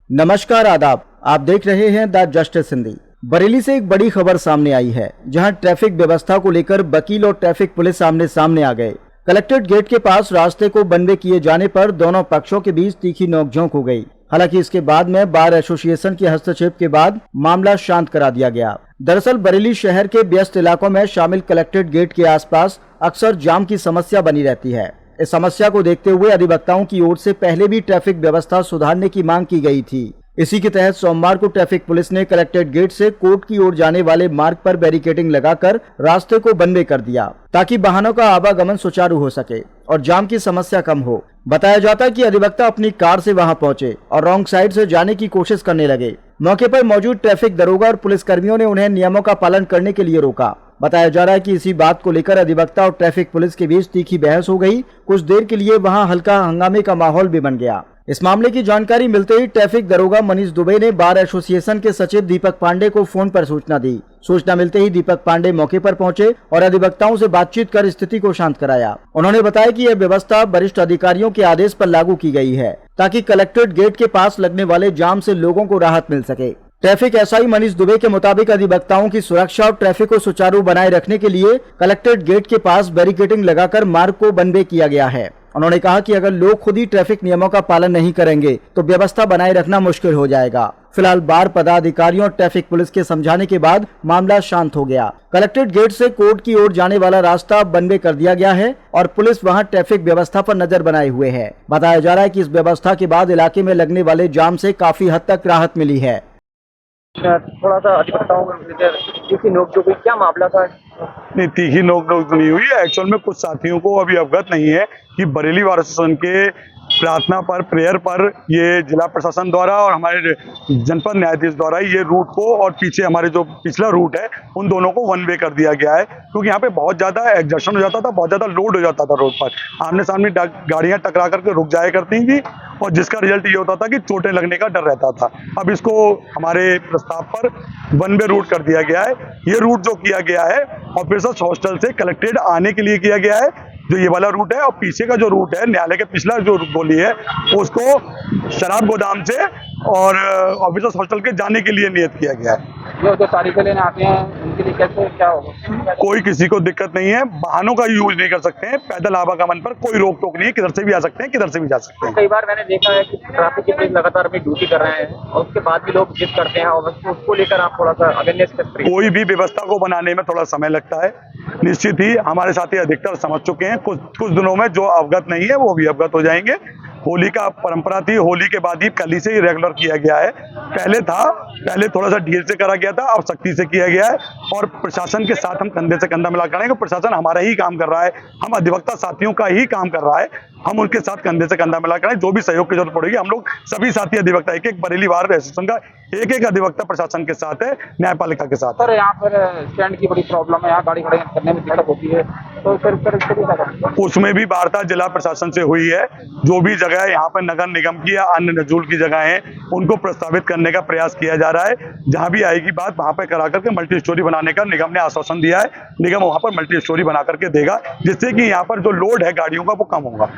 नमस्कार, आदाब। आप देख रहे हैं द जस्टिस हिंदी। बरेली से एक बड़ी खबर सामने आई है, जहां ट्रैफिक व्यवस्था को लेकर वकील और ट्रैफिक पुलिस आमने सामने आ गए। कलेक्ट्रेट गेट के पास रास्ते को वन वे किए जाने पर दोनों पक्षों के बीच तीखी नोकझोंक हो गई। हालांकि इसके बाद में बार एसोसिएशन के हस्तक्षेप के बाद मामला शांत करा दिया गया। दरअसल बरेली शहर के व्यस्त इलाकों में शामिल कलेक्ट्रेट गेट के आसपास अक्सर जाम की समस्या बनी रहती है। इस समस्या को देखते हुए अधिवक्ताओं की ओर से पहले भी ट्रैफिक व्यवस्था सुधारने की मांग की गई थी। इसी के तहत सोमवार को ट्रैफिक पुलिस ने कलेक्ट्रेट गेट से कोर्ट की ओर जाने वाले मार्ग पर बैरिकेडिंग लगाकर रास्ते को वन वे कर दिया, ताकि वाहनों का आवागमन सुचारू हो सके और जाम की समस्या कम हो। बताया जाता है कि अधिवक्ता अपनी कार से वहां पहुंचे और रॉन्ग साइड से जाने की कोशिश करने लगे। मौके पर मौजूद ट्रैफिक दरोगा और पुलिस कर्मियों ने उन्हें नियमों का पालन करने के लिए रोका। बताया जा रहा है कि इसी बात को लेकर अधिवक्ता और ट्रैफिक पुलिस के बीच तीखी बहस हो गई। कुछ देर के लिए वहां हल्का हंगामे का माहौल भी बन गया। इस मामले की जानकारी मिलते ही ट्रैफिक दरोगा मनीष दुबे ने बार एसोसिएशन के सचिव दीपक पांडे को फोन पर सूचना दी। सूचना मिलते ही दीपक पांडे मौके पर पहुंचे और अधिवक्ताओं से बातचीत कर स्थिति को शांत कराया। उन्होंने बताया कि यह व्यवस्था वरिष्ठ अधिकारियों के आदेश पर लागू की गई है, ताकि कलेक्ट्रेट गेट के पास लगने वाले जाम से लोगों को राहत मिल सके। ट्रैफिक एसआई मनीष दुबे के मुताबिक अधिवक्ताओं की सुरक्षा और ट्रैफिक को सुचारू बनाए रखने के लिए कलेक्ट्रेट गेट के पास बैरिकेडिंग लगाकर मार्ग को वन वे किया गया है। उन्होंने कहा कि अगर लोग खुद ही ट्रैफिक नियमों का पालन नहीं करेंगे तो व्यवस्था बनाए रखना मुश्किल हो जाएगा। फिलहाल बार पदाधिकारियों और ट्रैफिक पुलिस के समझाने के बाद मामला शांत हो गया। कलेक्ट्रेट गेट से कोर्ट की ओर जाने वाला रास्ता वन वे कर दिया गया है और पुलिस वहां ट्रैफिक व्यवस्था पर नजर बनाए हुए है। बताया जा रहा है कि इस व्यवस्था के बाद इलाके में लगने वाले जाम से काफी हद तक राहत मिली है। थोड़ा सा अधिवक्ताओं की नोक-झोंक हुई, क्या मामला था? नहीं, तीखी नोक-झोंक नहीं हुई है। एक्चुअल में कुछ साथियों को अभी अवगत नहीं है कि बरेली बार एसोसिएशन के प्रार्थना पर, प्रेयर पर ये जिला प्रशासन द्वारा और हमारे जनपद न्यायाधीश द्वारा ये रूट को और पीछे हमारे जो पिछला रूट है उन दोनों को वन वे कर दिया गया है, क्योंकि यहाँ पे बहुत ज़्यादा एग्जर्शन हो जाता था, बहुत ज़्यादा लोड हो जाता था रोड पर। आमने सामने गाड़ियाँ टकरा करके रुक जाया करती थी और जिसका रिजल्ट ये होता था कि चोटें लगने का डर रहता था। अब इसको हमारे प्रस्ताव पर वन वे रूट कर दिया गया है। ये रूट जो किया गया है ऑफिसर्स हॉस्टल से कलेक्ट्रेट आने के लिए किया गया है, जो ये वाला रूट है, और पीछे का जो रूट है न्यायालय के पिछला जो गोली है उसको शराब गोदाम से और ऑफिसर्स हॉस्टल के जाने के लिए नियत किया गया है। जो तारीखें लेने आते हैं उनके लिए कैसे क्या होगा? कोई किसी को दिक्कत नहीं है, वाहनों का यूज नहीं कर सकते हैं, पैदल आवागमन पर कोई रोक टोक नहीं है, किधर से भी आ सकते हैं, किधर से भी जा सकते हैं। कई बार मैंने देखा है कि ट्रैफिक के पुलिस लगातार अपनी ड्यूटी कर रहे हैं और उसके बाद भी लोग जिद करते हैं और उसको लेकर आप थोड़ा सा अवेयरनेस करते हैं। कोई भी व्यवस्था को बनाने में थोड़ा समय लगता है। निश्चित ही हमारे साथी अधिकतर समझ चुके हैं। कुछ दिनों में जो अवगत नहीं है वो भी अवगत हो जाएंगे। होली का परंपरा थी, होली के बाद ही कल से ही रेगुलर किया गया है। पहले थोड़ा सा ढील से करा गया था, अब सख्ती से किया गया है और प्रशासन के साथ हम कंधे से कंधा मिला करेंगे। प्रशासन हमारा ही काम कर रहा है, हम अधिवक्ता साथियों का ही काम कर रहा है, हम उनके साथ कंधे से कंधा मिला करें। जो भी सहयोग की जरूरत पड़ेगी हम लोग सभी साथी अधिवक्ता, एक बरेली बार एसोसिएशन का एक अधिवक्ता प्रशासन के साथ है, न्यायपालिका के साथ। सर, यहाँ पर स्टैंड की बड़ी प्रॉब्लम है, यहाँ गाड़ी खड़े करने में दिक्कत होती है, तो फिर उसमें भी वार्ता जिला प्रशासन से हुई है। जो भी जगह यहाँ पर नगर निगम की या अन्य नजूल की जगह है उनको प्रस्तावित करने का प्रयास किया जा रहा है। जहाँ भी आएगी बात वहाँ पर करा करके मल्टी स्टोरी बनाने का निगम ने आश्वासन दिया है। निगम वहाँ पर मल्टी स्टोरी बना करके देगा, जिससे कि यहाँ पर जो लोड है गाड़ियों का वो कम होगा।